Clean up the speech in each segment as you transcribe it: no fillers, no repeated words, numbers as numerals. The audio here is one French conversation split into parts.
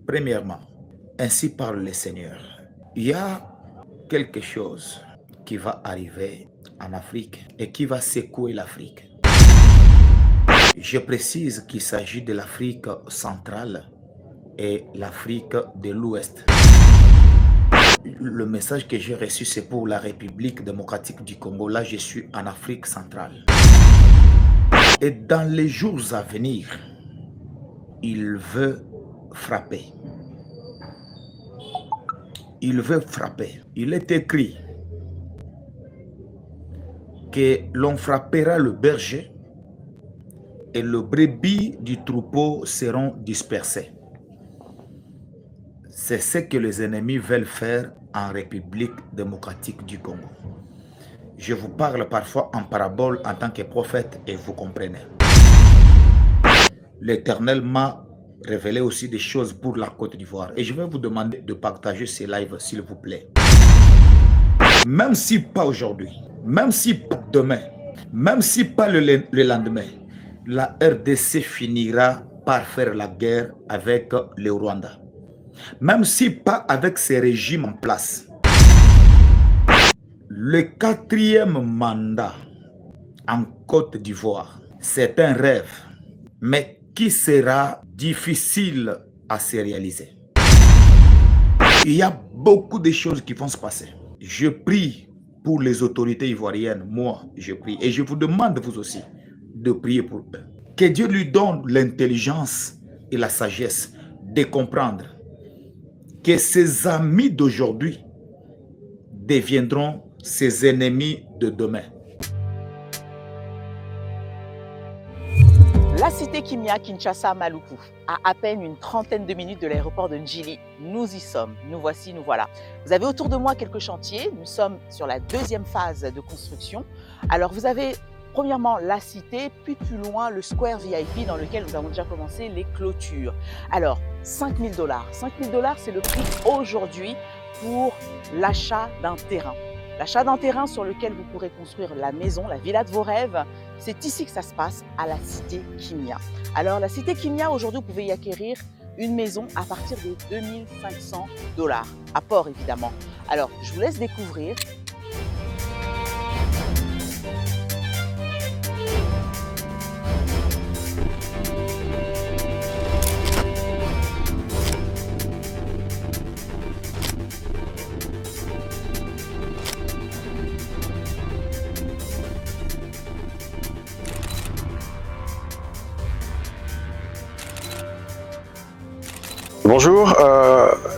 Premièrement, ainsi parle le Seigneur. Il y a quelque chose qui va arriver en Afrique et qui va secouer l'Afrique. Je précise qu'il s'agit de l'Afrique centrale et l'Afrique de l'Ouest. Le message que j'ai reçu, c'est pour la République démocratique du Congo. Là, je suis en Afrique centrale. Et dans les jours à venir, il veut frapper. Il veut frapper. Il est écrit que l'on frappera le berger et le brebis du troupeau seront dispersés. C'est ce que les ennemis veulent faire en République démocratique du Congo. Je vous parle parfois en parabole en tant que prophète et vous comprenez. L'Éternel m'a révélé aussi des choses pour la Côte d'Ivoire. Et je vais vous demander de partager ces lives, s'il vous plaît. Même si pas aujourd'hui, même si pas demain, même si pas le lendemain, la RDC finira par faire la guerre avec le Rwanda. Même si pas avec ces régimes en place. Le 4e mandat en Côte d'Ivoire, c'est un rêve, mais qui sera difficile à se réaliser. Il y a beaucoup de choses qui vont se passer. Je prie pour les autorités ivoiriennes, moi je prie, et je vous demande vous aussi de prier pour eux. Que Dieu lui donne l'intelligence et la sagesse de comprendre que ses amis d'aujourd'hui deviendront ses ennemis de demain. La cité Kimia, Kinshasa, Maluku, à peine une trentaine de minutes de l'aéroport de Njili. Nous y sommes, nous voici, nous voilà. Vous avez autour de moi quelques chantiers, nous sommes sur la 2e phase de construction. Alors vous avez premièrement la cité, puis plus loin le Square VIP dans lequel nous avons déjà commencé les clôtures. Alors 5 000 $. 5 000 $, c'est le prix aujourd'hui pour l'achat d'un terrain. L'achat d'un terrain sur lequel vous pourrez construire la maison, la villa de vos rêves, c'est ici que ça se passe, à la cité Kimia. Alors la cité Kimia, aujourd'hui, vous pouvez y acquérir une maison à partir de 2 500 $, à port évidemment. Alors je vous laisse découvrir. Bonjour,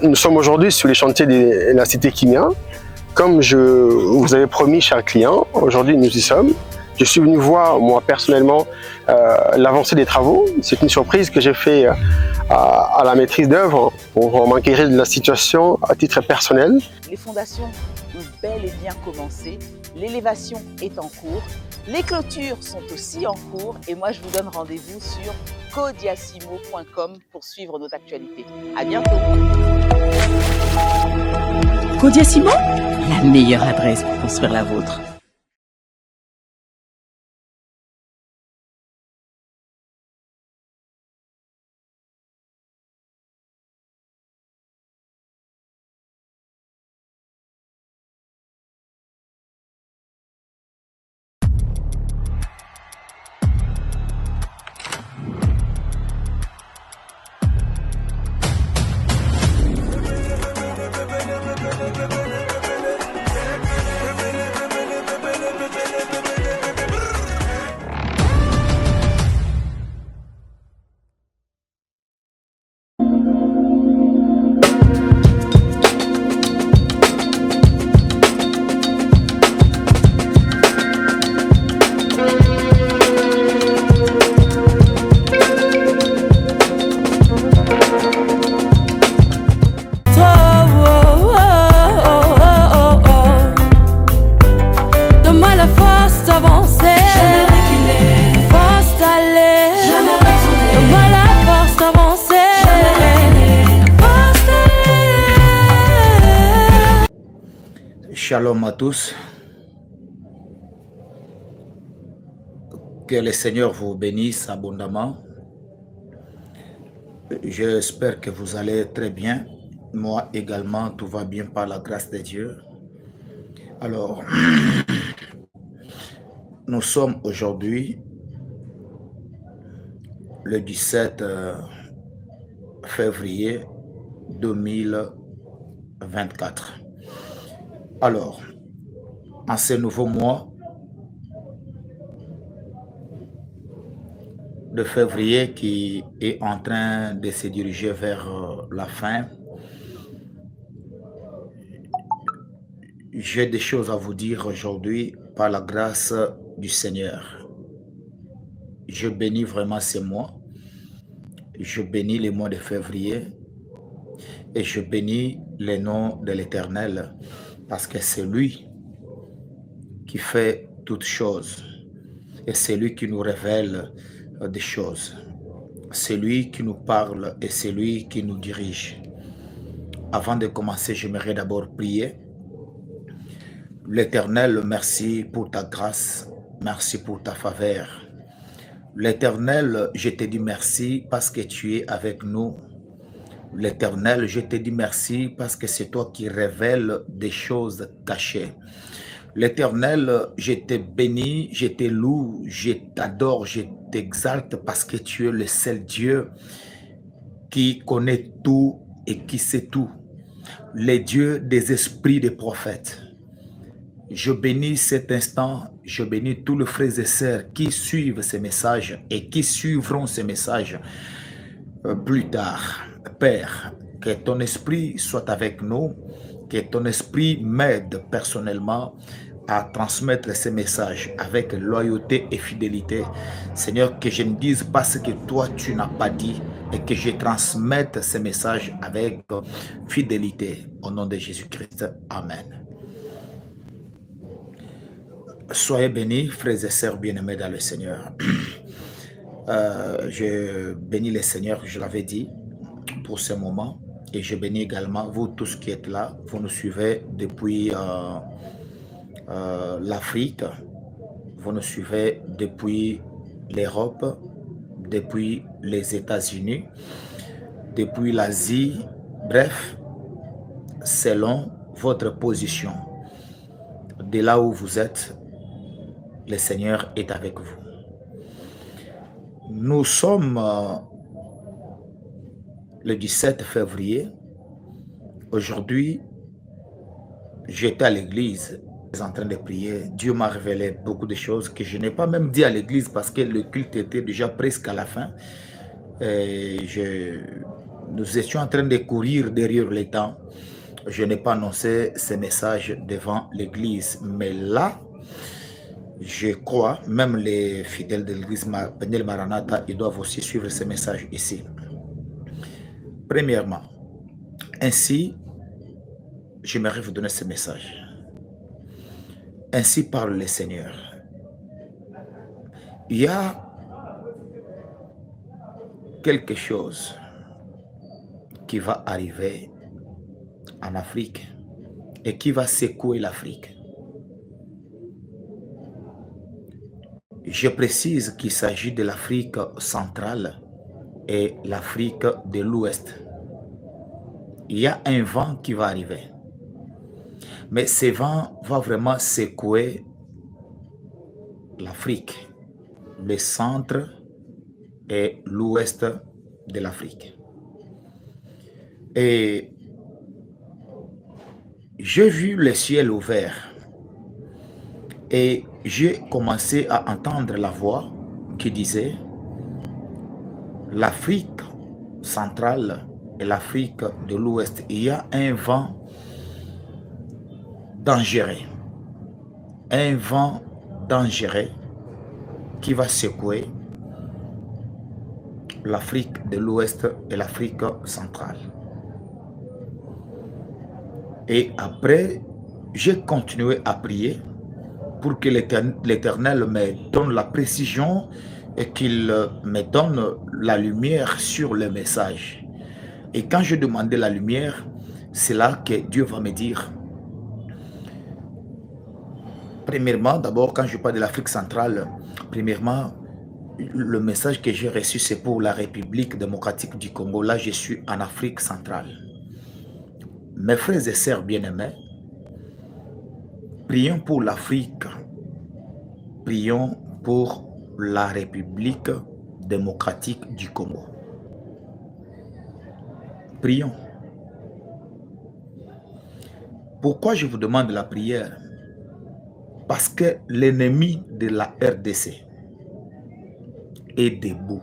nous sommes aujourd'hui sur les chantiers de la cité Kimia. Comme je vous avais promis, chers clients, aujourd'hui nous y sommes. Je suis venu voir, moi personnellement, l'avancée des travaux. C'est une surprise que j'ai fait à la maîtrise d'œuvre pour m'enquérir de la situation à titre personnel. Les fondations ont bel et bien commencé, l'élévation est en cours, les clôtures sont aussi en cours et moi je vous donne rendez-vous sur codiacimo.com pour suivre notre actualité. À bientôt. Codiacimo, la meilleure adresse pour construire la vôtre. Shalom à tous. Que le Seigneur vous bénisse abondamment. J'espère que vous allez très bien. Moi également, tout va bien par la grâce de Dieu. Alors, nous sommes aujourd'hui le 17 février 2024. Alors, en ce nouveau mois de février qui est en train de se diriger vers la fin, j'ai des choses à vous dire aujourd'hui par la grâce du Seigneur. Je bénis vraiment ces mois. Je bénis les mois de février et je bénis le nom de l'Éternel parce que c'est lui qui fait toutes choses et c'est lui qui nous révèle des choses. C'est lui qui nous parle et c'est lui qui nous dirige. Avant de commencer, j'aimerais d'abord prier. L'Éternel, merci pour ta grâce, merci pour ta faveur. L'Éternel, je te dis merci parce que tu es avec nous. L'Éternel, je te dis merci parce que c'est toi qui révèles des choses cachées. L'Éternel, je te bénis, je te loue, je t'adore, je t'exalte parce que tu es le seul Dieu qui connaît tout et qui sait tout. Le Dieu des esprits des prophètes. Je bénis cet instant, je bénis tous les frères et sœurs qui suivent ces messages et qui suivront ces messages plus tard. Père, que ton esprit soit avec nous, que ton esprit m'aide personnellement à transmettre ces messages avec loyauté et fidélité. Seigneur, que je ne dise pas ce que toi tu n'as pas dit et que je transmette ces messages avec fidélité. Au nom de Jésus-Christ, Amen. Soyez bénis, frères et sœurs bien-aimés dans le Seigneur. Je bénis le Seigneur, je l'avais dit, pour ce moment. Et je bénis également vous tous qui êtes là. Vous nous suivez depuis l'Afrique. Vous nous suivez depuis l'Europe, depuis les États-Unis, depuis l'Asie. Bref, selon votre position, de là où vous êtes, le Seigneur est avec vous. Nous sommes le 17 février. Aujourd'hui, j'étais à l'église en train de prier. Dieu m'a révélé beaucoup de choses que je n'ai pas même dit à l'église parce que le culte était déjà presque à la fin. Et nous étions en train de courir derrière le temps. Je n'ai pas annoncé ces messages devant l'église. Mais là, je crois, même les fidèles de l'église Bethel Maranatha, ils doivent aussi suivre ces messages ici. Premièrement, ainsi, j'aimerais vous donner ce message. Ainsi parle le Seigneur. Il y a quelque chose qui va arriver en Afrique et qui va secouer l'Afrique. Je précise qu'il s'agit de l'Afrique centrale et l'Afrique de l'Ouest. Il y a un vent qui va arriver. Mais ce vent va vraiment secouer l'Afrique, le centre et l'Ouest de l'Afrique. Et j'ai vu le ciel ouvert et j'ai commencé à entendre la voix qui disait l'Afrique centrale et l'Afrique de l'Ouest, il y a un vent dangereux. Un vent dangereux qui va secouer l'Afrique de l'Ouest et l'Afrique centrale. Et après, j'ai continué à prier pour que l'Éternel me donne la précision et qu'il me donne la lumière sur le message. Et quand je demandais la lumière, c'est là que Dieu va me dire. Premièrement, d'abord, quand je parle de l'Afrique centrale, premièrement, Le message que j'ai reçu, c'est pour la République démocratique du Congo. Là, je suis en Afrique centrale. Mes frères et sœurs bien-aimés, prions pour l'Afrique. Prions pour la République démocratique du Congo. Prions. Pourquoi je vous demande la prière? Parce que l'ennemi de la RDC est debout.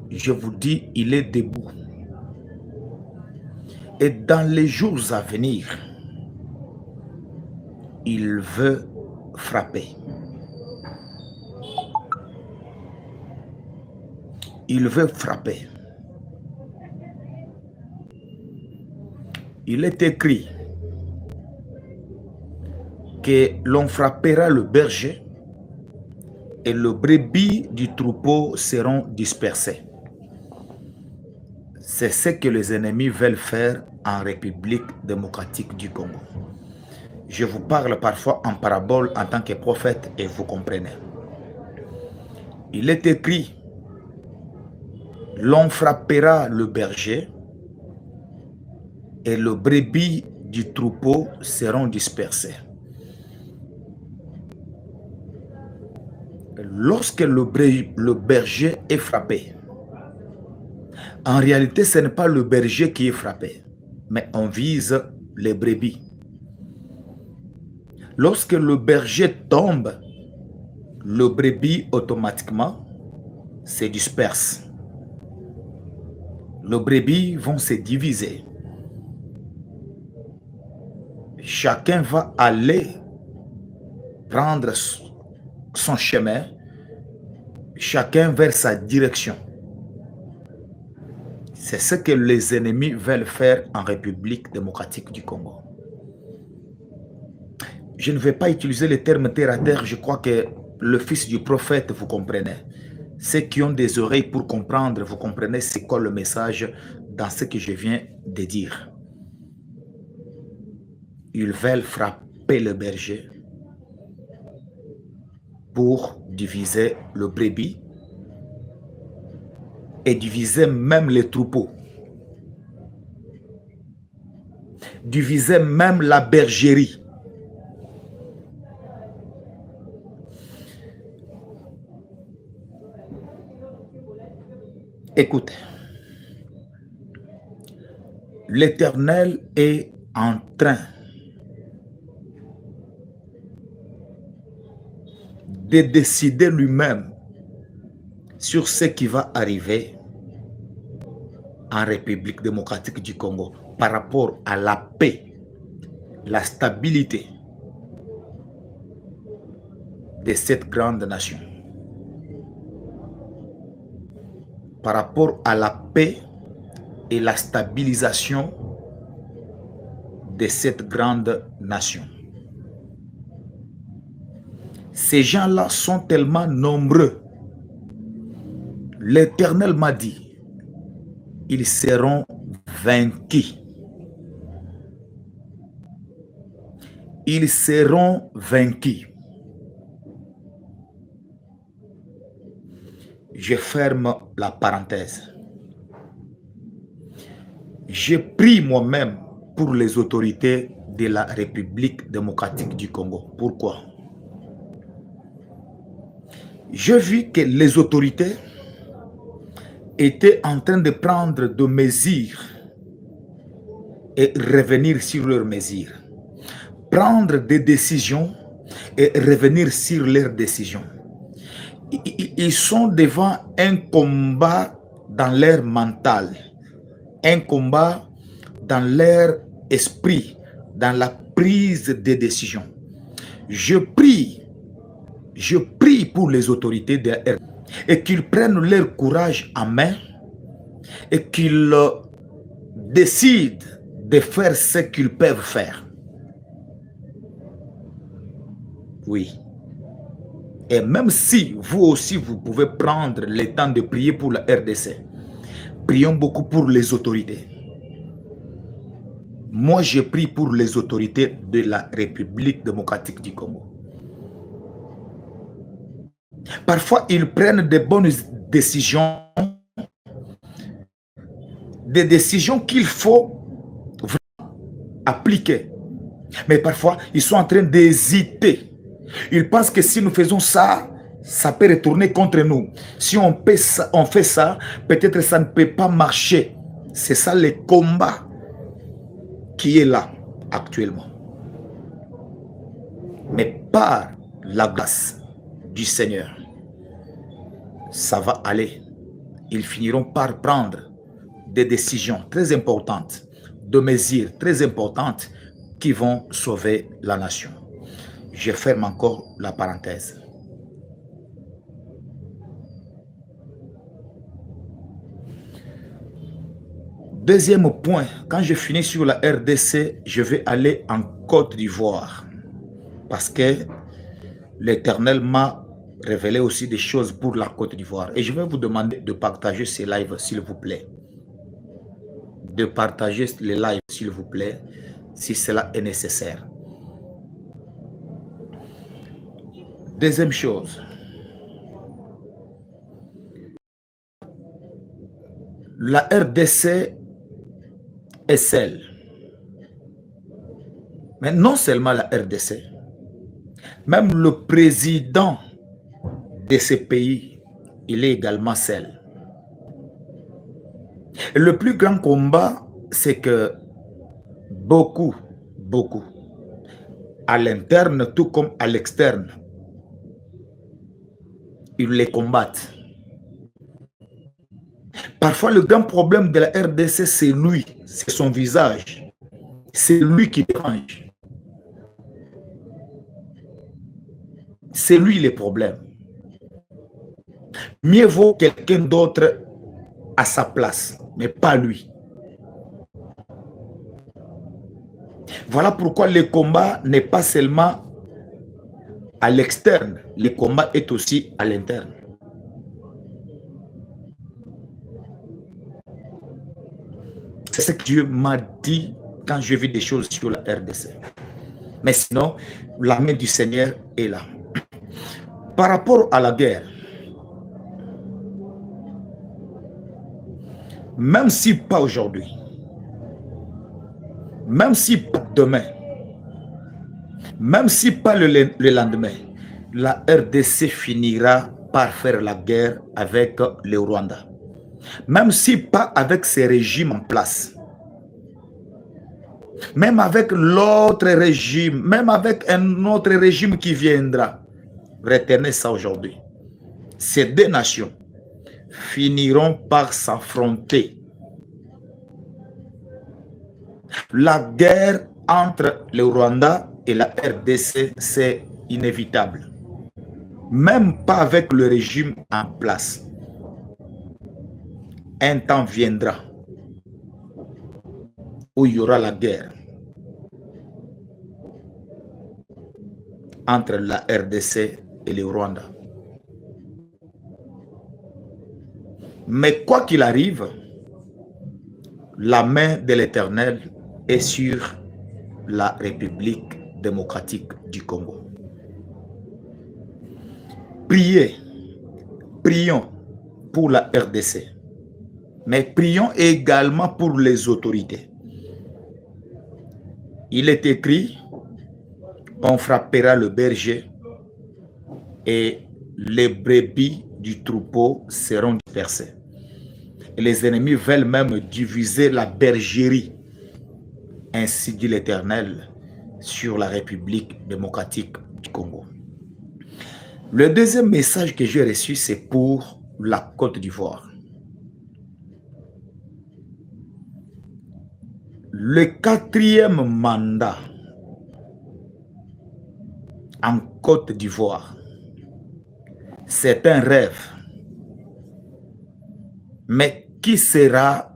Je vous dis, il est debout. Et dans les jours à venir, il veut frapper. Il veut frapper. Il est écrit que l'on frappera le berger et le brebis du troupeau seront dispersés. C'est ce que les ennemis veulent faire en République démocratique du Congo. Je vous parle parfois en parabole en tant que prophète et vous comprenez. Il est écrit, l'on frappera le berger et le brebis du troupeau seront dispersés. Lorsque le berger est frappé, en réalité, ce n'est pas le berger qui est frappé, mais on vise les brebis. Lorsque le berger tombe, le brebis automatiquement se disperse. Les brebis vont se diviser. Chacun va aller prendre son chemin, chacun vers sa direction. C'est ce que les ennemis veulent faire en République démocratique du Congo. Je ne vais pas utiliser le terme terre à terre, je crois que le fils du prophète, vous comprenez. Ceux qui ont des oreilles pour comprendre, vous comprenez c'est quoi le message dans ce que je viens de dire. Ils veulent frapper le berger pour diviser le brebis et diviser même les troupeaux. Diviser même la bergerie. Écoutez, l'Éternel est en train de décider lui-même sur ce qui va arriver en République démocratique du Congo par rapport à la paix, la stabilité de cette grande nation. Par rapport à la paix et la stabilisation de cette grande nation. Ces gens-là sont tellement nombreux. L'Éternel m'a dit, ils seront vaincus. Ils seront vaincus. Je ferme la parenthèse. Je prie moi-même pour les autorités de la République démocratique du Congo. Pourquoi? J'ai vu que les autorités étaient en train de prendre des mesures et revenir sur leurs mesures. Prendre des décisions et revenir sur leurs décisions. Ils sont devant un combat dans leur mental, un combat dans leur esprit, dans la prise de décision. Je prie pour les autorités de la RDC et qu'ils prennent leur courage en main et qu'ils décident de faire ce qu'ils peuvent faire. Oui. Et même si vous aussi, vous pouvez prendre le temps de prier pour la RDC, prions beaucoup pour les autorités. Moi, je prie pour les autorités de la République démocratique du Congo. Parfois, ils prennent de bonnes décisions, des décisions qu'il faut appliquer. Mais parfois, ils sont en train d'hésiter. Ils pensent que si nous faisons ça, ça peut retourner contre nous. Si on fait ça, peut-être ça ne peut pas marcher. C'est ça le combat qui est là actuellement. Mais par la grâce du Seigneur, ça va aller. Ils finiront par prendre des décisions très importantes, de mesures très importantes qui vont sauver la nation. Je ferme encore la parenthèse. Deuxième point, quand je finis sur la RDC, je vais aller en Côte d'Ivoire. Parce que l'Éternel m'a révélé aussi des choses pour la Côte d'Ivoire. Et je vais vous demander de partager ces lives, s'il vous plaît. De partager les lives, s'il vous plaît, si cela est nécessaire. Deuxième chose. La RDC est celle. Mais non seulement la RDC, même le président de ce pays, il est également celle. Et le plus grand combat, c'est que beaucoup, à l'interne tout comme à l'externe, ils les combattent. Parfois, le grand problème de la RDC, c'est lui, c'est son visage. C'est lui qui dérange. C'est lui le problème. Mieux vaut quelqu'un d'autre à sa place, mais pas lui. Voilà pourquoi le combat n'est pas seulement à l'externe, le combat est aussi à l'interne. C'est ce que Dieu m'a dit quand j'ai vu des choses sur la RDC. Mais sinon, la main du Seigneur est là. Par rapport à la guerre, même si pas aujourd'hui, même si pas demain, même si pas le lendemain, la RDC finira par faire la guerre avec le Rwanda. Même si pas avec ces régimes en place. Même avec l'autre régime, même avec un autre régime qui viendra. Retenez ça aujourd'hui. Ces deux nations finiront par s'affronter. La guerre entre le Rwanda et la RDC, c'est inévitable. Même pas avec le régime en place. Un temps viendra où il y aura la guerre entre la RDC et le Rwanda. Mais quoi qu'il arrive, la main de l'Éternel est sur la République démocratique du Congo. Prions pour la RDC. Mais prions également pour les autorités. Il est écrit, on frappera le berger et les brebis du troupeau seront dispersées. Et les ennemis veulent même diviser la bergerie. Ainsi dit l'Éternel sur la République démocratique du Congo. Le deuxième message que j'ai reçu, c'est pour la Côte d'Ivoire. Le quatrième mandat en Côte d'Ivoire, c'est un rêve, mais qui sera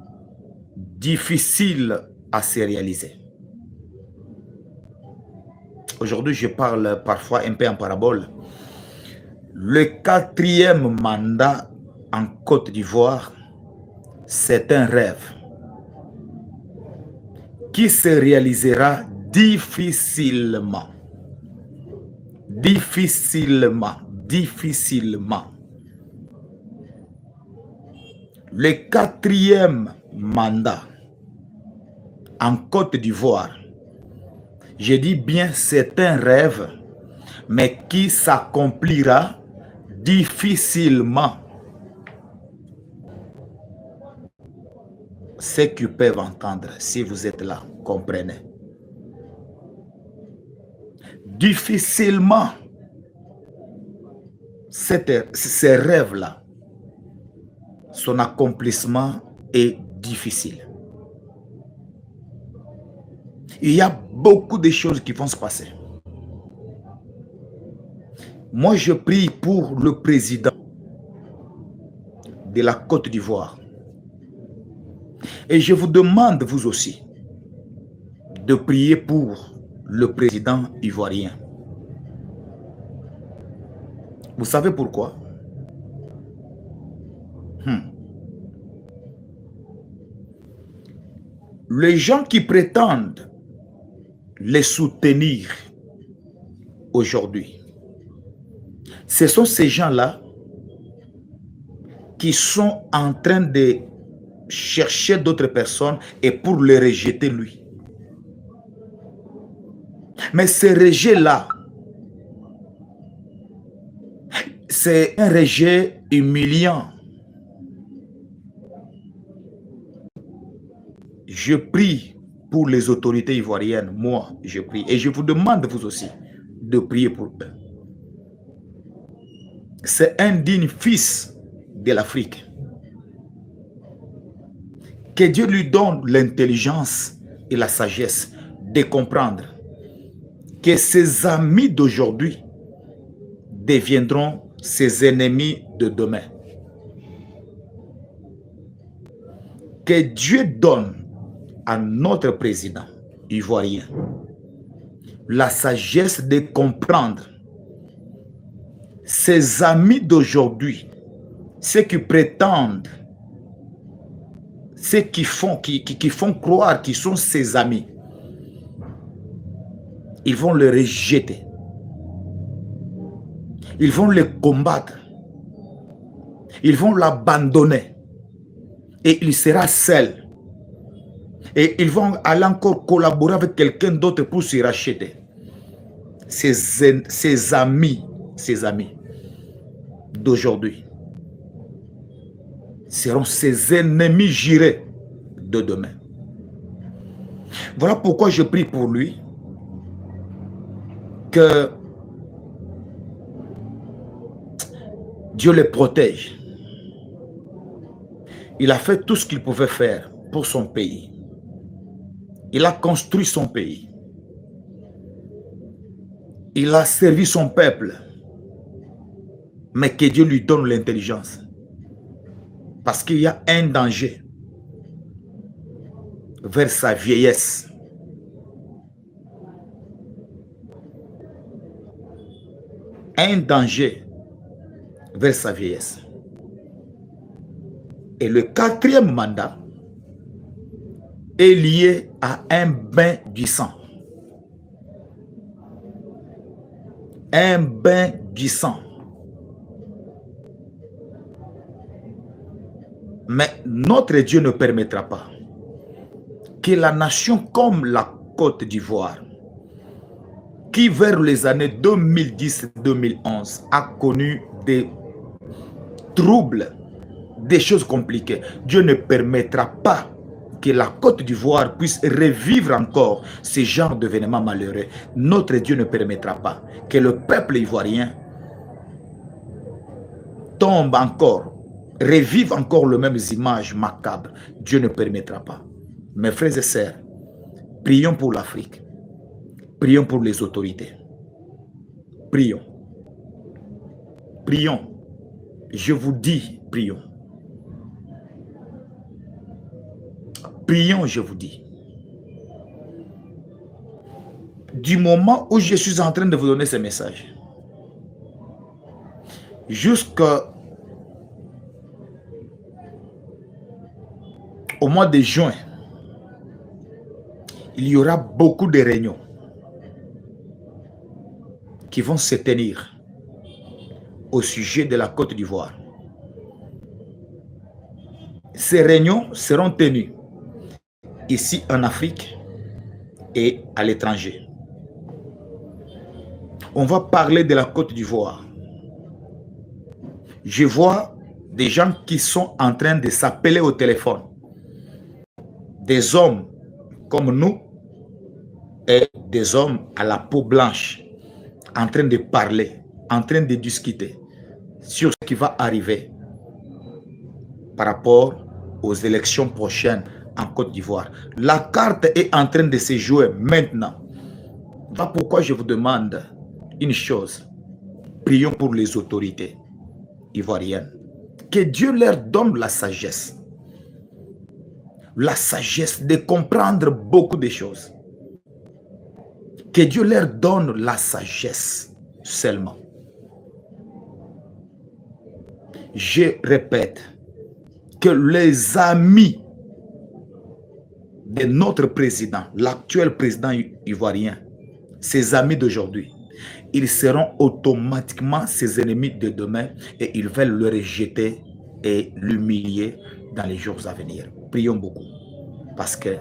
difficile à se réaliser. Aujourd'hui, je parle parfois un peu en parabole. Le quatrième mandat en Côte d'Ivoire, c'est un rêve qui se réalisera difficilement. Difficilement. difficilement. Le 4e mandat en Côte d'Ivoire, je dis bien c'est un rêve, mais qui s'accomplira difficilement. Ceux qui peuvent entendre, si vous êtes là, comprenez. Difficilement, ces rêves-là, son accomplissement est difficile. Il y a beaucoup de choses qui vont se passer. Moi, je prie pour le président de la Côte d'Ivoire. Et je vous demande, vous aussi, de prier pour le président ivoirien. Vous savez pourquoi? Les gens qui prétendent les soutenir aujourd'hui, ce sont ces gens-là qui sont en train de chercher d'autres personnes et pour les rejeter lui. Mais ce rejet-là, c'est un rejet humiliant. Je prie pour les autorités ivoiriennes, moi je prie, et je vous demande vous aussi de prier pour eux. C'est un digne fils de l'Afrique. Que Dieu lui donne l'intelligence et la sagesse de comprendre que ses amis d'aujourd'hui deviendront ses ennemis de demain. Que Dieu donne à notre président ivoirien la sagesse de comprendre ses amis d'aujourd'hui, ceux qui prétendent, ceux qui font croire qu'ils sont ses amis, ils vont le rejeter. Ils vont le combattre. Ils vont l'abandonner. Et il sera seul. Et ils vont aller encore collaborer avec quelqu'un d'autre pour se racheter. Ses amis d'aujourd'hui seront ses ennemis jurés de demain. Voilà pourquoi je prie pour lui que Dieu le protège. Il a fait tout ce qu'il pouvait faire pour son pays. Il a construit son pays. Il a servi son peuple. Mais que Dieu lui donne l'intelligence. Parce qu'il y a un danger vers sa vieillesse. Un danger vers sa vieillesse. Et le 4e mandat est lié à un bain du sang. Un bain du sang. Mais notre Dieu ne permettra pas que la nation comme la Côte d'Ivoire, qui vers les années 2010-2011 a connu des troubles, des choses compliquées, Dieu ne permettra pas que la Côte d'Ivoire puisse revivre encore ce genre d'événements malheureux. Notre Dieu ne permettra pas que le peuple ivoirien tombe encore, revive encore les mêmes images macabres. Dieu ne permettra pas. Mes frères et sœurs, prions pour l'Afrique. Prions pour les autorités. Prions. Prions. Je vous dis, prions. Prions, je vous dis. Du moment où je suis en train de vous donner ce message, jusqu'au mois de juin, il y aura beaucoup de réunions qui vont se tenir au sujet de la Côte d'Ivoire. Ces réunions seront tenues ici en Afrique et à l'étranger. On va parler de la Côte d'Ivoire. Je vois des gens qui sont en train de s'appeler au téléphone. Des hommes comme nous et des hommes à la peau blanche en train de parler, en train de discuter sur ce qui va arriver par rapport aux élections prochaines en Côte d'Ivoire. La carte est en train de se jouer maintenant. Voilà pourquoi je vous demande une chose. Prions pour les autorités ivoiriennes. Que Dieu leur donne la sagesse. La sagesse de comprendre beaucoup de choses. Que Dieu leur donne la sagesse seulement. Je répète que les amis de notre président, l'actuel président ivoirien, ses amis d'aujourd'hui, ils seront automatiquement ses ennemis de demain et ils veulent le rejeter et l'humilier dans les jours à venir. Prions beaucoup parce que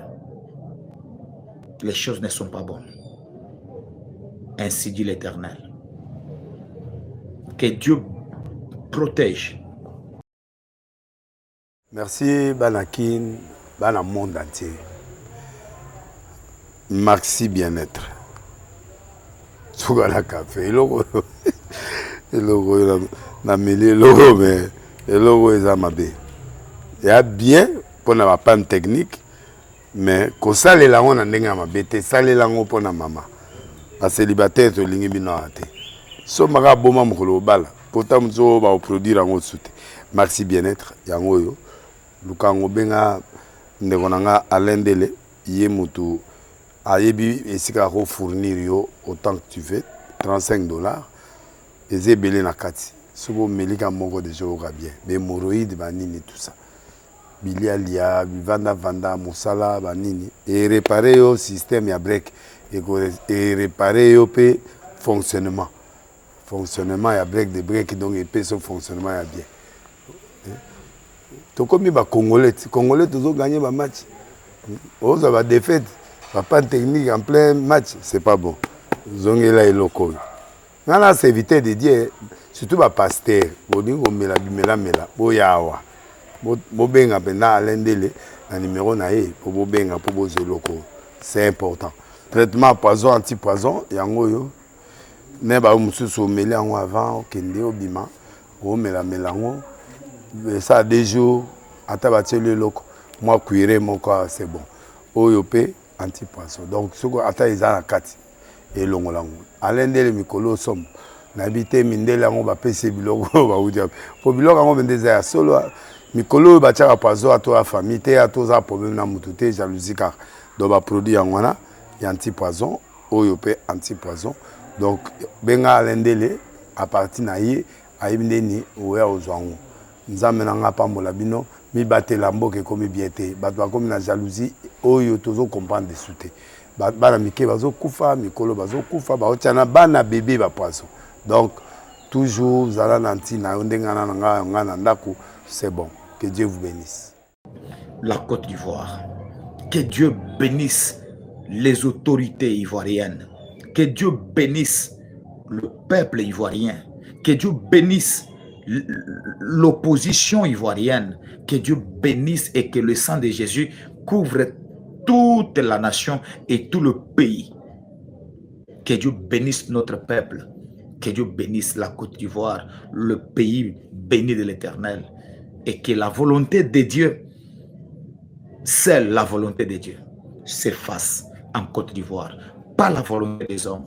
les choses ne sont pas bonnes. Ainsi dit l'Éternel. Que Dieu protège. Merci Banakin, Bana monde entier. Maxi bien-être. Sougala café, logo na mêlé logo mais logo est amabé. Il y a bien pour na panne technique mais ko sale la on ndenga mabete sale la ngo pour na mama. A célibataire to lingi bino ate. So maka boma mukolo bala. Pota mzo ba produire ngo soute. Maxi bien-être yango yo. Lukango benga ndekonanga alendele ye mutu ayebi esika ko fournir yo autant que tu veux $35 eze belé na kati sobo melika moko de joga bien mais hémorroïde banini tout ça bilialia vanda mosala banini et réparer yo système ya break et réparer yo pe fonctionnement ya break de break donc et pe son fonctionnement ya bien. To comme ba congolais toujours gagner ba match. Aux ba défaite, pas technique en plein match, c'est pas bon. Zongela et loco. Nana c'est éviter de dire surtout ba pasteur, boningo mela boyawa. Bo benga pena alendele na numéro na ye pour bo benga pour bo zeloko. C'est important. Traitement poison anti-poison yango yo. Ne ba mususu meli yango avant kende obima. O melango. Ça des jours ata bateli loko moi cuire mon corps c'est bon oyopé anti-poisson donc ce que ata ezana kati et longolango alendele mikolo som nabité mindele yango ba pese biloko ba udia po biloko yango bendeza ya solo mikolo ba tchaka poisson ato a famille te ato za problème na mututé jalousie car do ba produit yango na ya anti-poisson oyopé anti-poisson donc benga alendele à partir na ye ayibindeni oya ozwango nzambe nanga pambola bino mi batela mboke komi biete bato komi na jalousie oyo tozo comprendre dessous te bana mike bazo kufa mikolo bazo kufa baotiana bana bébé ba poisson donc toujours zala nanti na ndengana nga na ndako c'est bon que Dieu vous bénisse. La Côte d'Ivoire, que Dieu bénisse les autorités ivoiriennes, que Dieu bénisse le peuple ivoirien, que Dieu bénisse l'opposition ivoirienne, que Dieu bénisse et que le sang de Jésus couvre toute la nation et tout le pays. Que Dieu bénisse notre peuple, que Dieu bénisse la Côte d'Ivoire, le pays béni de l'Éternel, et que la volonté de Dieu, seule la volonté de Dieu, s'efface en Côte d'Ivoire. Pas la volonté des hommes,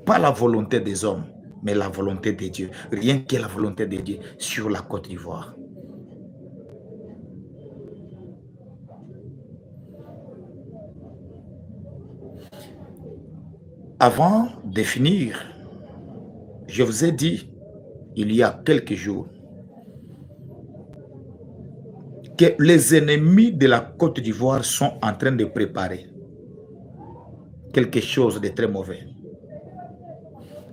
pas la volonté des hommes, mais la volonté de Dieu. Rien que la volonté de Dieu sur la Côte d'Ivoire. Avant de finir, je vous ai dit, il y a quelques jours, que les ennemis de la Côte d'Ivoire sont en train de préparer quelque chose de très mauvais.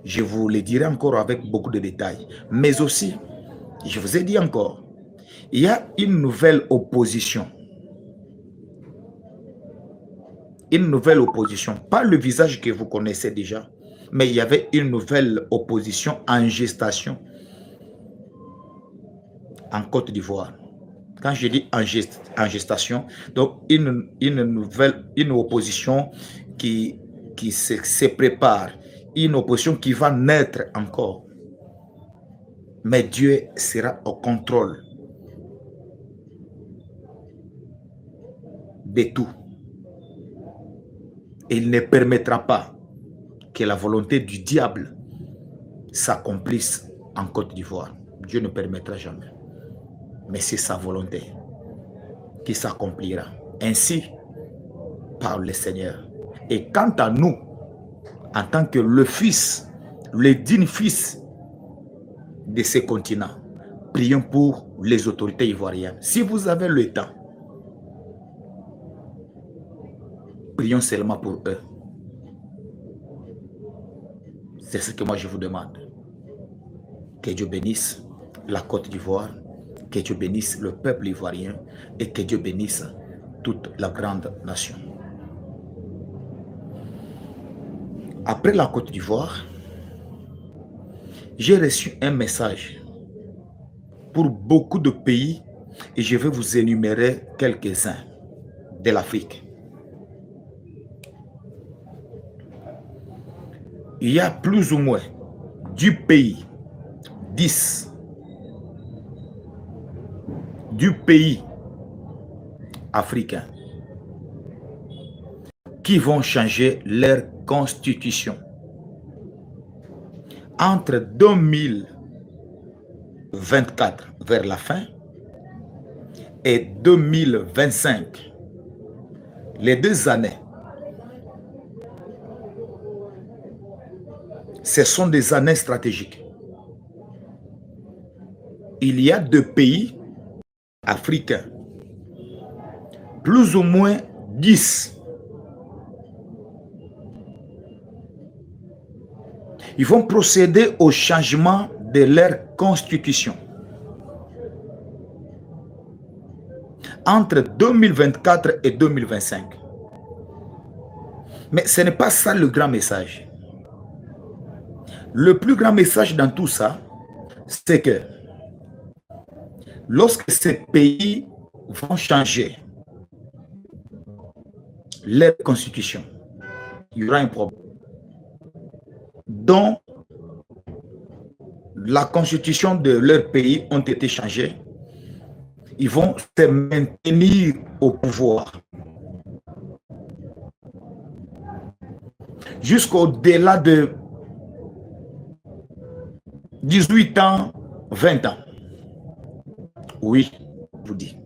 Je vous le dirai encore avec beaucoup de détails. Mais aussi, je vous ai dit encore, il y a une nouvelle opposition. Une nouvelle opposition. Pas le visage que vous connaissez déjà, mais il y avait une nouvelle opposition en gestation en Côte d'Ivoire. Quand je dis en gestation, donc une opposition qui se prépare, une opposition qui va naître encore. Mais Dieu sera au contrôle de tout. Il ne permettra pas que la volonté du diable s'accomplisse en Côte d'Ivoire. Dieu ne permettra jamais. Mais c'est sa volonté qui s'accomplira. Ainsi par le Seigneur. Et quant à nous, en tant que le fils, le digne fils de ce continent, prions pour les autorités ivoiriennes. Si vous avez le temps, prions seulement pour eux. C'est ce que moi je vous demande. Que Dieu bénisse la Côte d'Ivoire, que Dieu bénisse le peuple ivoirien et que Dieu bénisse toute la grande nation. Après la Côte d'Ivoire, j'ai reçu un message pour beaucoup de pays et je vais vous énumérer quelques-uns de l'Afrique. Il y a plus ou moins 10 pays, 10 du pays africain qui vont changer leur constitution. Entre 2024 vers la fin et 2025, les 2 années, ce sont des années stratégiques. Il y a 2 pays africains, plus ou moins 10. Ils vont procéder au changement de leur constitution. Entre 2024 et 2025. Mais ce n'est pas ça le grand message. Le plus grand message dans tout ça, c'est que lorsque ces pays vont changer leur constitution, il y aura un problème. Dont la constitution de leur pays ont été changées, ils vont se maintenir au pouvoir jusqu'au-delà de 18 ans, 20 ans. Oui, je vous dis.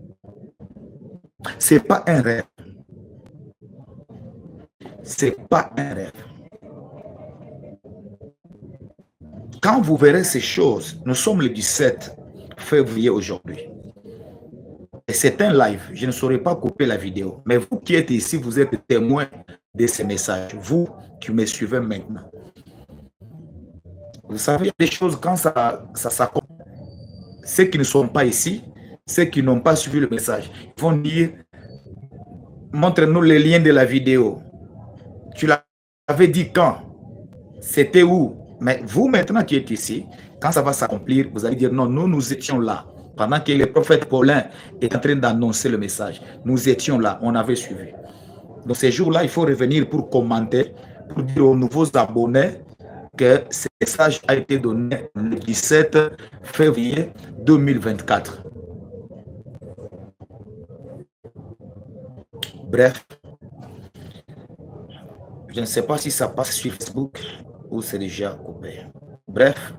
Ce n'est pas un rêve. Ce n'est pas un rêve. Quand vous verrez ces choses, nous sommes le 17 février aujourd'hui. Et c'est un live. Je ne saurais pas couper la vidéo. Mais vous qui êtes ici, vous êtes témoins de ces messages. Vous qui me suivez maintenant. Vous savez, il y a des choses quand ça s'accompagne. Ceux qui ne sont pas ici, ceux qui n'ont pas suivi le message, ils vont dire, montre-nous les liens de la vidéo. Tu l'avais dit quand? C'était où? Mais vous, maintenant qui êtes ici, quand ça va s'accomplir, vous allez dire non, nous étions là. Pendant que le prophète Paulin est en train d'annoncer le message, nous étions là, on avait suivi. Donc ces jours-là, il faut revenir pour commenter, pour dire aux nouveaux abonnés que ce message a été donné le 17 février 2024. Bref, je ne sais pas si ça passe sur Facebook ou c'est déjà coupé. Bref,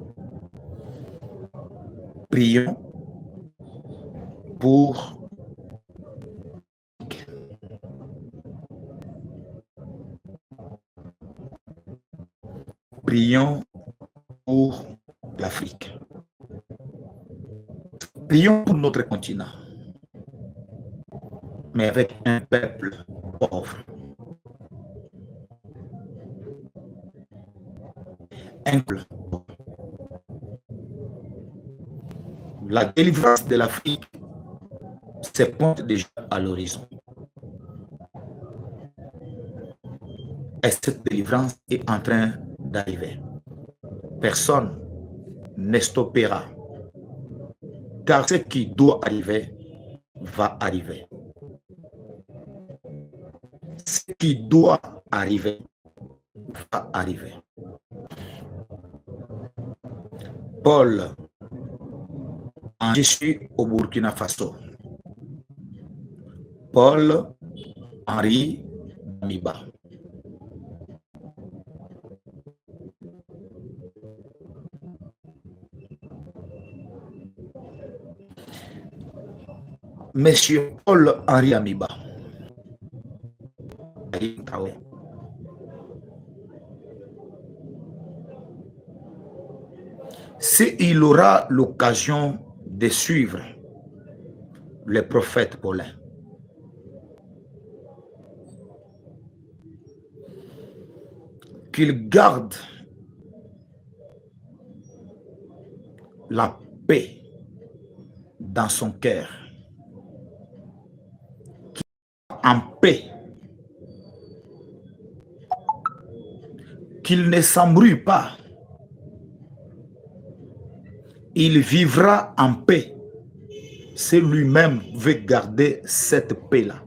prions pour l'Afrique. Prions pour notre continent, mais avec un peuple pauvre. La délivrance de l'Afrique se pointe déjà à l'horizon. Et cette délivrance est en train d'arriver. Personne ne stoppera. Car ce qui doit arriver va arriver. Ce qui doit arriver va arriver. Paul, je suis au Burkina Faso. Paul Henri Miba. Monsieur Paul Henri Amiba. S'il aura l'occasion de suivre le prophète Paulin, qu'il garde la paix dans son cœur, en paix, qu'il ne s'embrouille pas, il vivra en paix. C'est lui-même veut garder cette paix-là.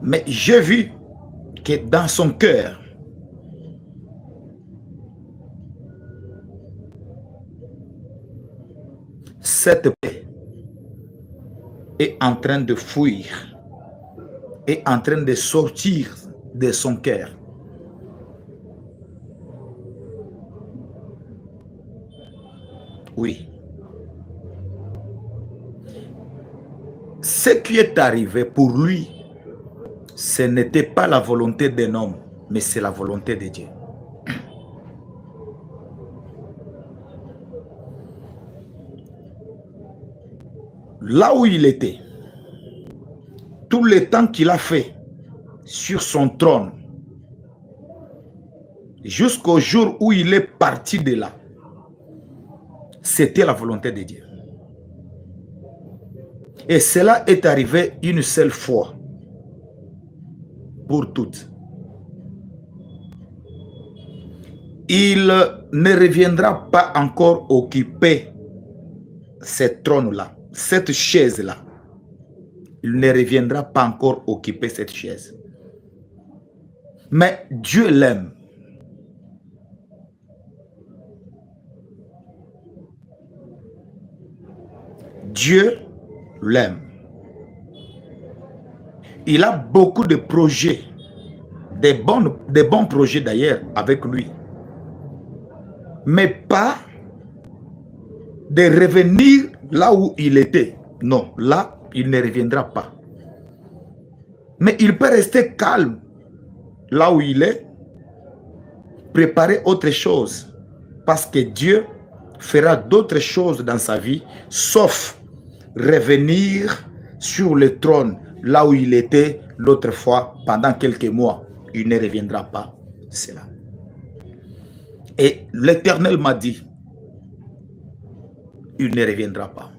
Mais j'ai vu que dans son cœur, cette paix est en train de fuir, est en train de sortir de son cœur. Oui. Ce qui est arrivé pour lui, ce n'était pas la volonté d'un homme, mais c'est la volonté de Dieu. Là où il était, tout le temps qu'il a fait sur son trône, jusqu'au jour où il est parti de là, c'était la volonté de Dieu. Et cela est arrivé une seule fois pour toutes. Il ne reviendra pas encore occuper ce trône-là, cette chaise-là. Il ne reviendra pas encore occuper cette chaise. Mais Dieu l'aime. Dieu l'aime. Il a beaucoup de projets, des bons projets d'ailleurs avec lui. Mais pas de revenir là où il était. Non, là, il ne reviendra pas. Mais il peut rester calme là où il est, préparer autre chose. Parce que Dieu fera d'autres choses dans sa vie, sauf revenir sur le trône là où il était l'autre fois pendant quelques mois. Il ne reviendra pas. C'est là. Et l'Éternel m'a dit, il ne reviendra pas.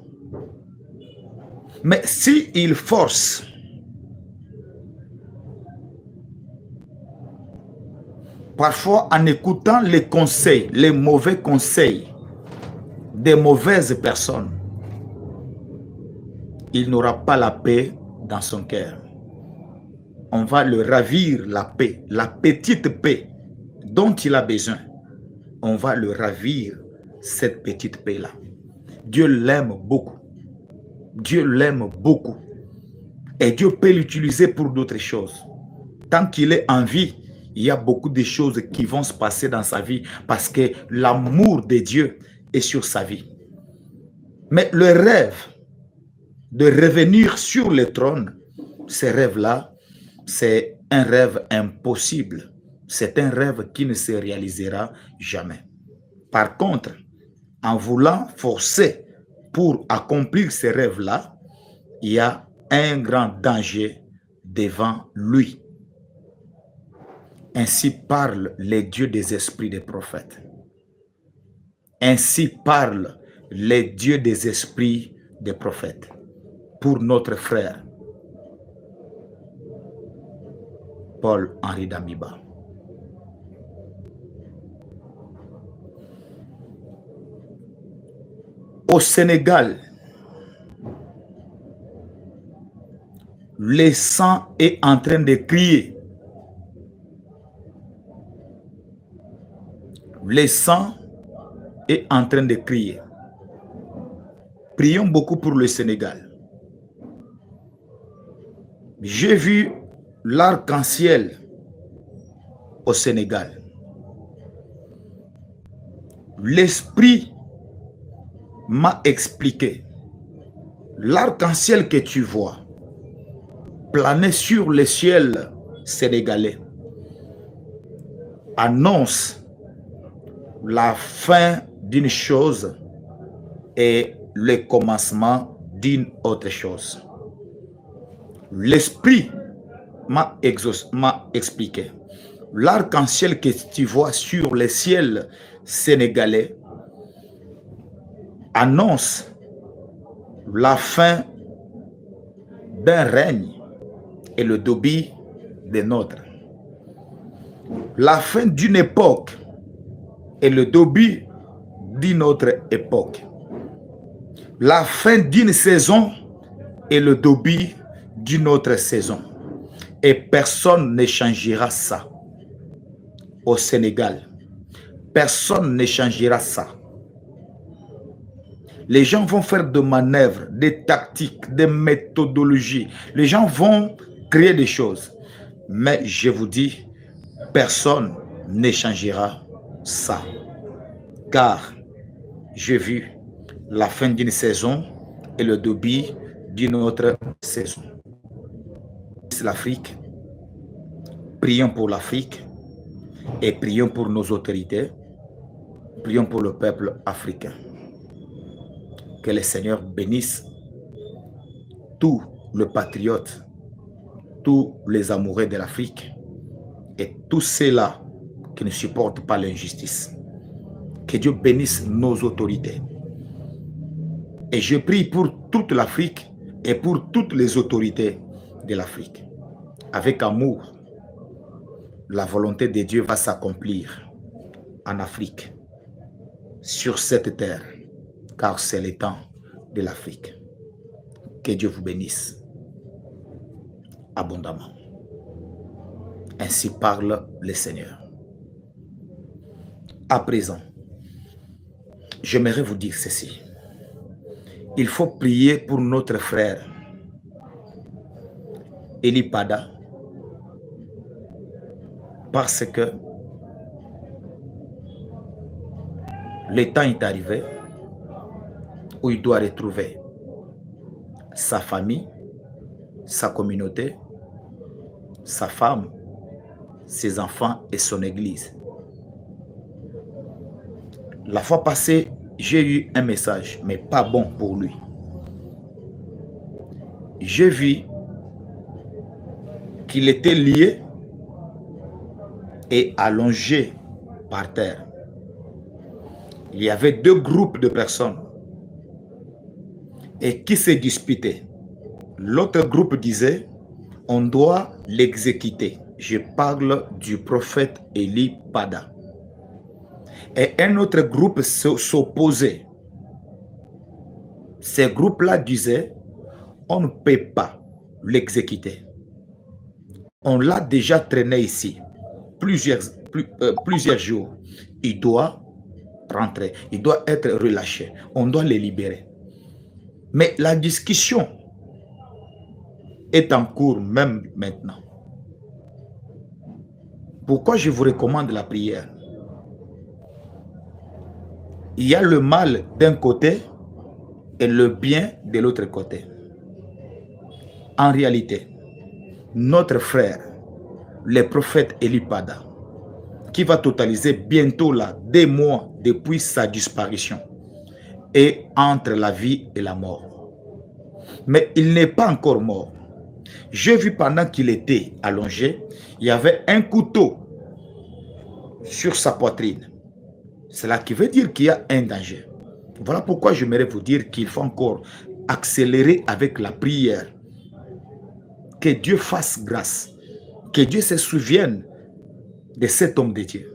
Mais si il force, parfois en écoutant les conseils, les mauvais conseils des mauvaises personnes, il n'aura pas la paix dans son cœur. On va le ravir la paix, la petite paix dont il a besoin. On va le ravir cette petite paix-là. Dieu l'aime beaucoup. Dieu l'aime beaucoup. Et Dieu peut l'utiliser pour d'autres choses. Tant qu'il est en vie, il y a beaucoup de choses qui vont se passer dans sa vie parce que l'amour de Dieu est sur sa vie. Mais le rêve de revenir sur le trône, ce rêve-là, c'est un rêve impossible. C'est un rêve qui ne se réalisera jamais. Par contre, en voulant forcer pour accomplir ce rêve-là, il y a un grand danger devant lui. Ainsi parlent les dieux des esprits des prophètes. Ainsi parlent les dieux des esprits des prophètes pour notre frère Paul-Henri Damiba. Au Sénégal, le sang est en train de crier. Le sang est en train de crier. Prions beaucoup pour le Sénégal. J'ai vu l'arc-en-ciel au Sénégal. L'esprit m'a expliqué. L'arc-en-ciel que tu vois planer sur le ciel sénégalais annonce la fin d'une chose et le commencement d'une autre chose. L'esprit m'a expliqué. L'arc-en-ciel que tu vois sur le ciel sénégalais annonce la fin d'un règne et le début de notre. La fin d'une époque et le début d'une autre époque. La fin d'une saison et le début d'une autre saison. Et personne ne changera ça au Sénégal. Personne ne changera ça. Les gens vont faire des manœuvres, des tactiques, des méthodologies. Les gens vont créer des choses. Mais je vous dis, personne ne changera ça. Car j'ai vu la fin d'une saison et le début d'une autre saison. L'Afrique, prions pour l'Afrique et prions pour nos autorités, prions pour le peuple africain. Que le Seigneur bénisse tous les patriotes, tous les amoureux de l'Afrique et tous ceux-là qui ne supportent pas l'injustice. Que Dieu bénisse nos autorités. Et je prie pour toute l'Afrique et pour toutes les autorités de l'Afrique. Avec amour, la volonté de Dieu va s'accomplir en Afrique, sur cette terre, car c'est le temps de l'Afrique. Que Dieu vous bénisse abondamment. Ainsi parle le Seigneur. À présent, j'aimerais vous dire ceci. Il faut prier pour notre frère Eli Pada, parce que le temps est arrivé où il doit retrouver sa famille, sa communauté, sa femme, ses enfants et son église. La fois passée, j'ai eu un message, mais pas bon pour lui. J'ai vu qu'il était lié et allongé par terre. Il y avait deux groupes de personnes et qui se disputaient. L'autre groupe disait, on doit l'exécuter. Je parle du prophète Eli Pada. Et un autre groupe s'opposait. Ces groupes-là disaient, on ne peut pas l'exécuter. On l'a déjà traîné ici plusieurs jours. Il doit rentrer, il doit être relâché. On doit le libérer. Mais la discussion est en cours même maintenant. Pourquoi je vous recommande la prière? Il y a le mal d'un côté et le bien de l'autre côté. En réalité, notre frère, le prophète Eli Pada, qui va totaliser bientôt là 2 mois depuis sa disparition, est entre la vie et la mort. Mais il n'est pas encore mort. J'ai vu pendant qu'il était allongé, il y avait un couteau sur sa poitrine. Cela qui veut dire qu'il y a un danger. Voilà pourquoi j'aimerais vous dire qu'il faut encore accélérer avec la prière. Que Dieu fasse grâce. Que Dieu se souvienne de cet homme de Dieu.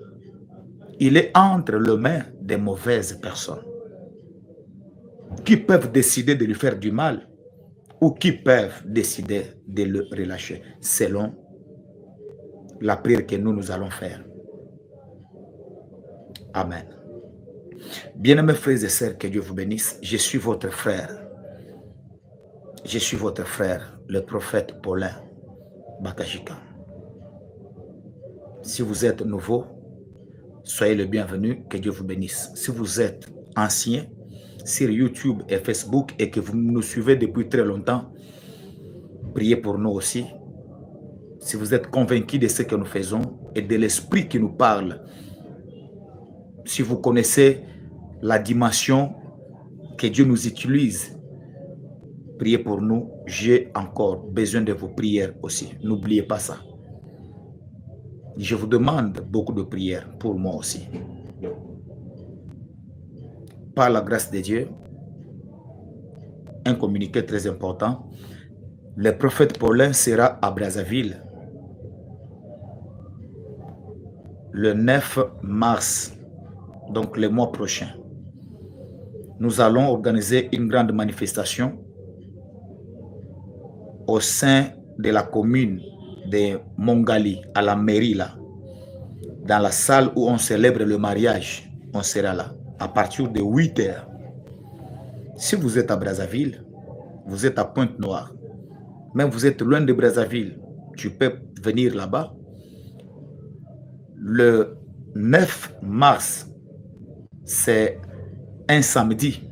Il est entre les mains des mauvaises personnes qui peuvent décider de lui faire du mal ou qui peuvent décider de le relâcher selon la prière que nous allons faire. Amen. Bien-aimés frères et sœurs, que Dieu vous bénisse. Je suis votre frère. Je suis votre frère, le prophète Paulin Bakajika. Si vous êtes nouveau, soyez le bienvenu, que Dieu vous bénisse. Si vous êtes ancien sur YouTube et Facebook et que vous nous suivez depuis très longtemps, priez pour nous aussi. Si vous êtes convaincu de ce que nous faisons et de l'esprit qui nous parle, si vous connaissez la dimension que Dieu nous utilise, priez pour nous. J'ai encore besoin de vos prières aussi. N'oubliez pas ça. Je vous demande beaucoup de prières pour moi aussi. Par la grâce de Dieu, un communiqué très important. Le prophète Paulin sera à Brazzaville le 9 mars, donc le mois prochain. Nous allons organiser une grande manifestation au sein de la commune de Mongali, à la mairie là, dans la salle où on célèbre le mariage. On sera là à partir de 8 heures. Si vous êtes à Brazzaville, vous êtes à Pointe-Noire, même vous êtes loin de Brazzaville, tu peux venir là-bas. Le 9 mars, c'est un samedi,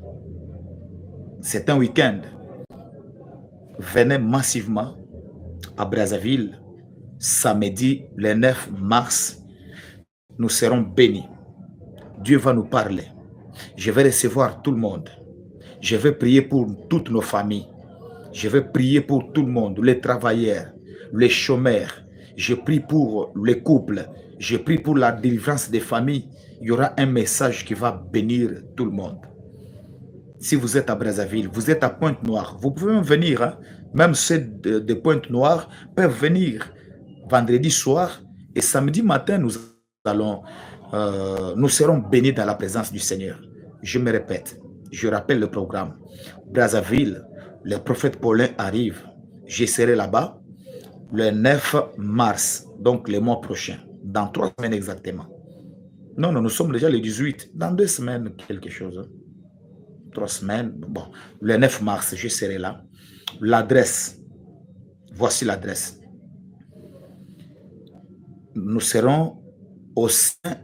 c'est un week-end. Venez massivement à Brazzaville, samedi le 9 mars, nous serons bénis. Dieu va nous parler. Je vais recevoir tout le monde. Je vais prier pour toutes nos familles. Je vais prier pour tout le monde, les travailleurs, les chômeurs. Je prie pour les couples. Je prie pour la délivrance des familles. Il y aura un message qui va bénir tout le monde. Si vous êtes à Brazzaville, vous êtes à Pointe-Noire, vous pouvez même venir. Hein? Même ceux de Pointe-Noire peuvent venir vendredi soir et samedi matin, nous serons bénis dans la présence du Seigneur. Je me répète, je rappelle le programme. Brazzaville, le prophète Paulin arrive. Je serai là-bas le 9 mars, donc le mois prochain, dans 3 semaines exactement. Non, nous sommes déjà le 18, dans 2 semaines, quelque chose. Hein? 3 semaines, bon, le 9 mars, je serai là. L'adresse, voici l'adresse. Nous serons au sein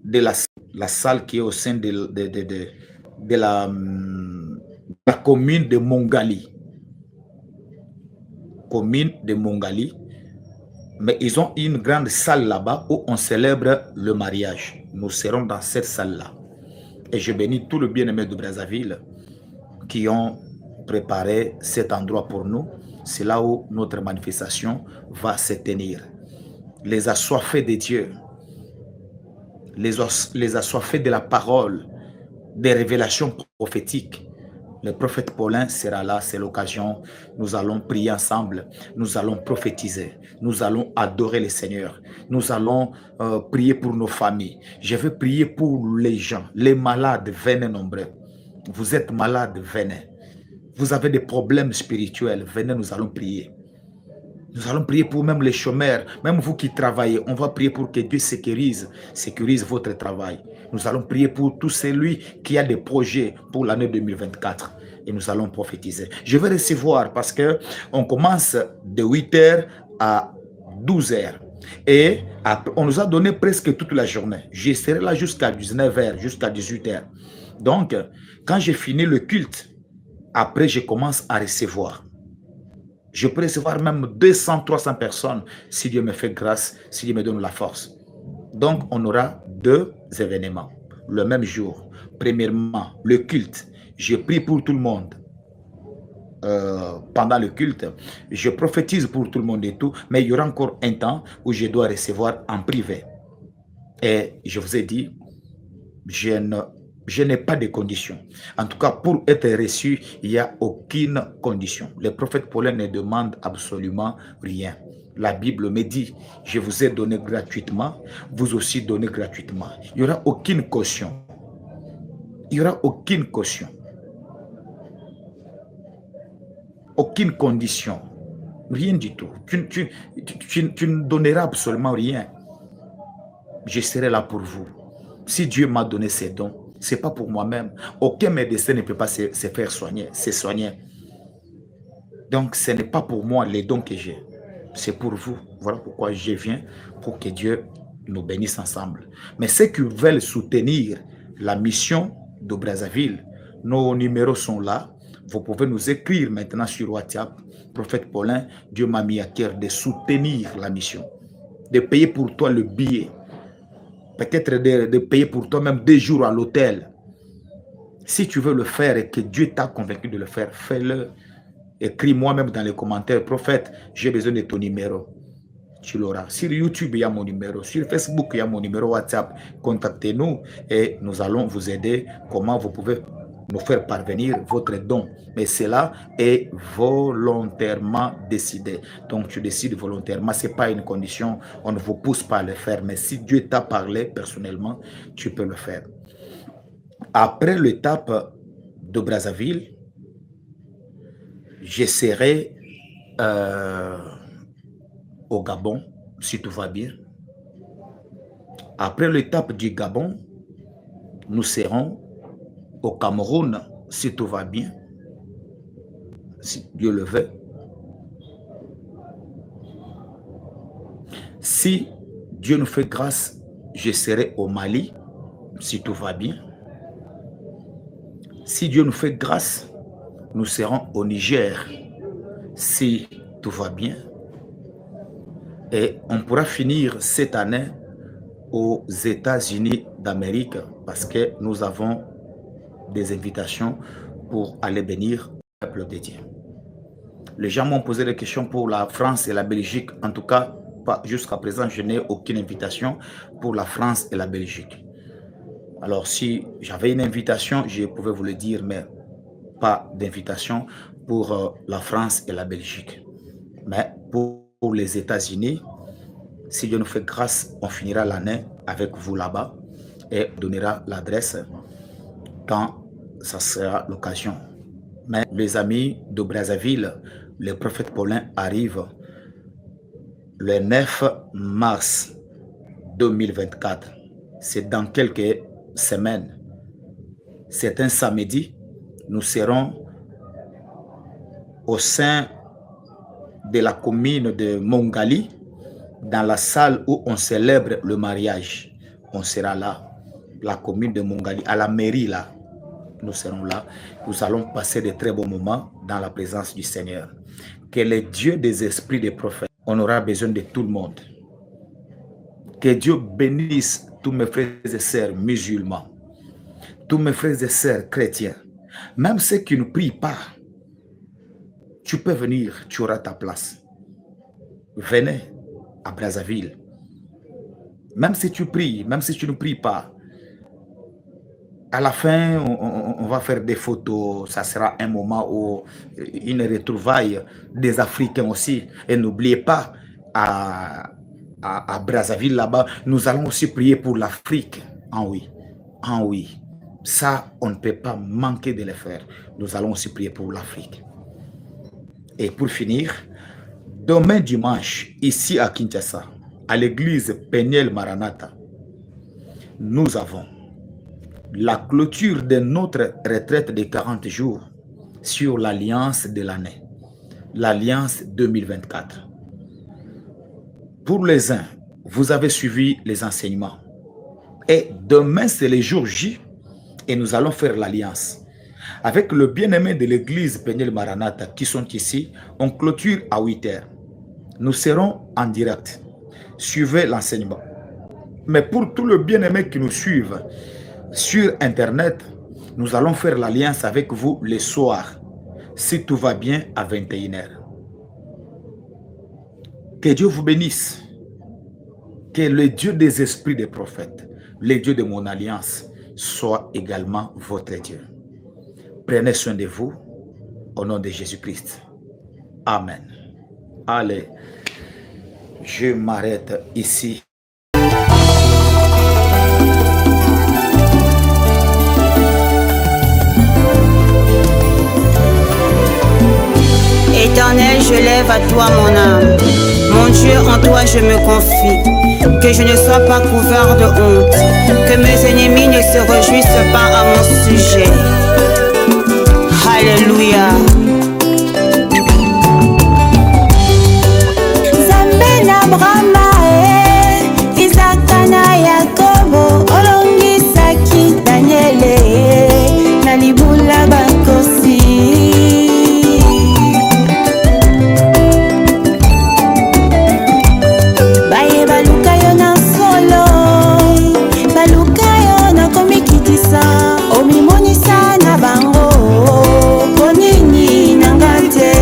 de la salle qui est au sein de la commune de Mongali. Commune de Mongali. Mais ils ont une grande salle là-bas où on célèbre le mariage. Nous serons dans cette salle-là. Et je bénis tous les bien-aimés de Brazzaville qui ont préparé cet endroit pour nous. C'est là où notre manifestation va se tenir. Les assoiffés de Dieu, les assoiffés de la parole, des révélations prophétiques. Le prophète Paulin sera là, c'est l'occasion. Nous allons prier ensemble, nous allons prophétiser, nous allons adorer le Seigneur, nous allons prier pour nos familles. Je veux prier pour les gens, les malades, venez nombreux. Vous êtes malades, venez. Vous avez des problèmes spirituels, venez, nous allons prier. Nous allons prier pour même les chômeurs, même vous qui travaillez. On va prier pour que Dieu sécurise votre travail. Nous allons prier pour tout celui qui a des projets pour l'année 2024. Et nous allons prophétiser. Je vais recevoir parce qu'on commence de 8h à 12h. Et on nous a donné presque toute la journée. Je serai là jusqu'à 19h, jusqu'à 18h. Donc, quand j'ai fini le culte, après je commence à recevoir. Je peux recevoir même 200, 300 personnes si Dieu me fait grâce, si Dieu me donne la force. Donc, on aura 2 événements le même jour. Premièrement, le culte. Je prie pour tout le monde. Pendant le culte, je prophétise pour tout le monde et tout, mais il y aura encore un temps où je dois recevoir en privé. Et je vous ai dit, je n'ai pas de conditions. En tout cas, pour être reçu, il n'y a aucune condition. Le prophète Paulin ne demande absolument rien. La Bible me dit, je vous ai donné gratuitement, vous aussi donnez gratuitement. Il n'y aura aucune caution. Il n'y aura aucune caution. Aucune condition. Rien du tout. Tu ne donneras absolument rien. Je serai là pour vous. Si Dieu m'a donné ces dons, ce n'est pas pour moi-même. Aucun médecin ne peut pas se faire soigner, se soigner. Donc, ce n'est pas pour moi les dons que j'ai. C'est pour vous. Voilà pourquoi je viens, pour que Dieu nous bénisse ensemble. Mais ceux qui veulent soutenir la mission de Brazzaville, nos numéros sont là. Vous pouvez nous écrire maintenant sur WhatsApp. Prophète Paulin, Dieu m'a mis à cœur de soutenir la mission, de payer pour toi le billet, peut-être de payer pour toi même 2 jours à l'hôtel. Si tu veux le faire et que Dieu t'a convaincu de le faire, fais-le. Écris-moi même dans les commentaires, prophète, j'ai besoin de ton numéro. Tu l'auras. Sur YouTube, il y a mon numéro. Sur Facebook, il y a mon numéro WhatsApp. Contactez-nous et nous allons vous aider. Comment vous pouvez nous faire parvenir votre don. Mais cela est volontairement décidé. Donc tu décides volontairement. Ce n'est pas une condition. On ne vous pousse pas à le faire. Mais si Dieu t'a parlé personnellement, tu peux le faire. Après l'étape de Brazzaville, je serai au Gabon, si tout va bien. Après l'étape du Gabon, nous serons au Cameroun, si tout va bien, si Dieu le veut. Si Dieu nous fait grâce, je serai au Mali, si tout va bien. Si Dieu nous fait grâce, nous serons au Niger, si tout va bien. Et on pourra finir cette année aux États-Unis d'Amérique parce que nous avons des invitations pour aller bénir le peuple de Dieu. Les gens m'ont posé des questions pour la France et la Belgique. En tout cas, jusqu'à présent, je n'ai aucune invitation pour la France et la Belgique. Alors, si j'avais une invitation, je pouvais vous le dire, mais pas d'invitation pour la France et la Belgique. Mais pour les États-Unis, si Dieu nous fait grâce, on finira l'année avec vous là-bas et donnera l'adresse quand ça sera l'occasion. Mais les amis de Brazzaville, le prophète Paulin arrive le 9 mars 2024. C'est dans quelques semaines. C'est un samedi. Nous serons au sein de la commune de Mongali, dans la salle où on célèbre le mariage. On sera là, la commune de Mongali, à la mairie là. Nous serons là. Nous allons passer de très bons moments dans la présence du Seigneur. Que le Dieu des esprits des prophètes, on aura besoin de tout le monde. Que Dieu bénisse tous mes frères et sœurs musulmans, tous mes frères et sœurs chrétiens, même ceux qui ne prient pas. Tu peux venir, tu auras ta place. Venez à Brazzaville. Même si tu pries, même si tu ne pries pas, à la fin, on va faire des photos. Ça sera un moment où une retrouvaille des Africains aussi. Et n'oubliez pas, à Brazzaville, là-bas, nous allons aussi prier pour l'Afrique. Ah oui, ah oui. Ça, on ne peut pas manquer de le faire. Nous allons aussi prier pour l'Afrique. Et pour finir, demain dimanche, ici à Kinshasa, à l'église Peniel Maranatha, nous avons la clôture de notre retraite de 40 jours sur l'alliance de l'année, l'alliance 2024. Pour les uns, vous avez suivi les enseignements. Et demain, c'est le jour J et nous allons faire l'alliance. Avec le bien-aimé de l'église Peniel Maranatha qui sont ici, on clôture à 8 h. Nous serons en direct. Suivez l'enseignement. Mais pour tous les bien-aimés qui nous suivent sur Internet, nous allons faire l'alliance avec vous le soir, si tout va bien, à 21 h. Que Dieu vous bénisse. que le Dieu des esprits des prophètes, le Dieu de mon alliance, soit également votre Dieu. Prenez soin de vous au nom de Jésus-Christ. Amen. Allez, je m'arrête ici. Éternel, je lève à toi mon âme. Mon Dieu, en toi je me confie. Que je ne sois pas couvert de honte. Que mes ennemis ne se réjouissent pas à mon sujet. Alléluia. Zambena Brahma, Isaka na Yakobo, olongisaki Daniele, na libula bakosi. Baye baluka yo na solo, baluka yo na komikitisa, omimonisa na bango, konini nangate.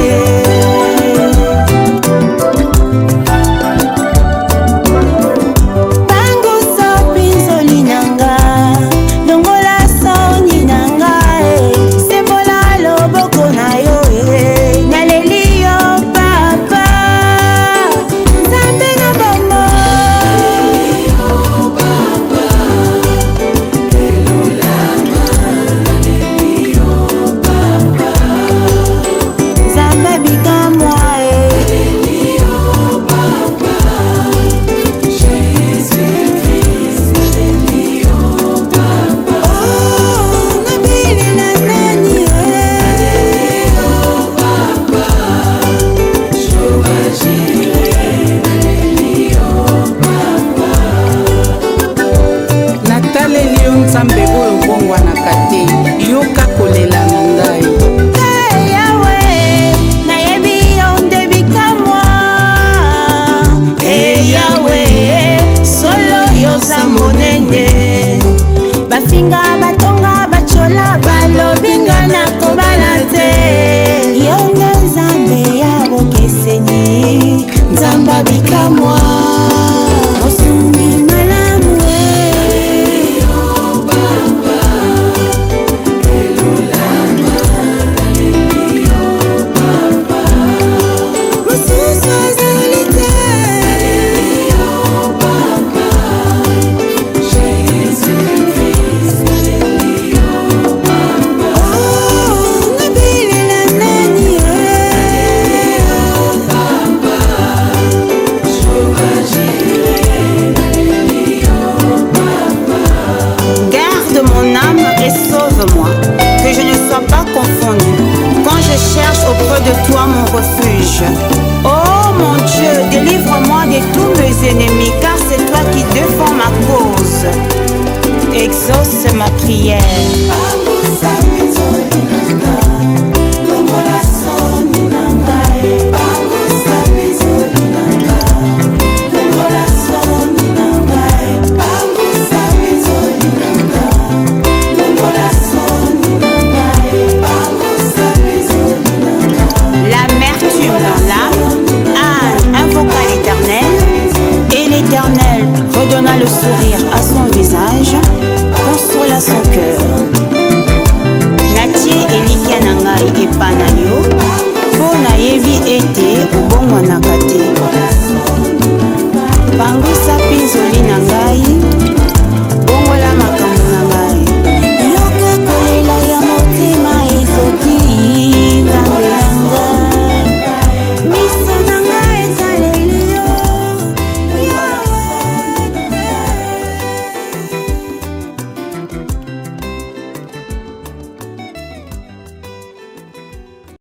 Bafinga batonga bachola balobinga na kobala te. Yonga Nzambe ya bokeseni, Nzamba bikamwa osungi malamu de toi mon refuge. Oh mon Dieu, délivre-moi de tous mes ennemis, car c'est toi qui défends ma cause. Exauce ma prière.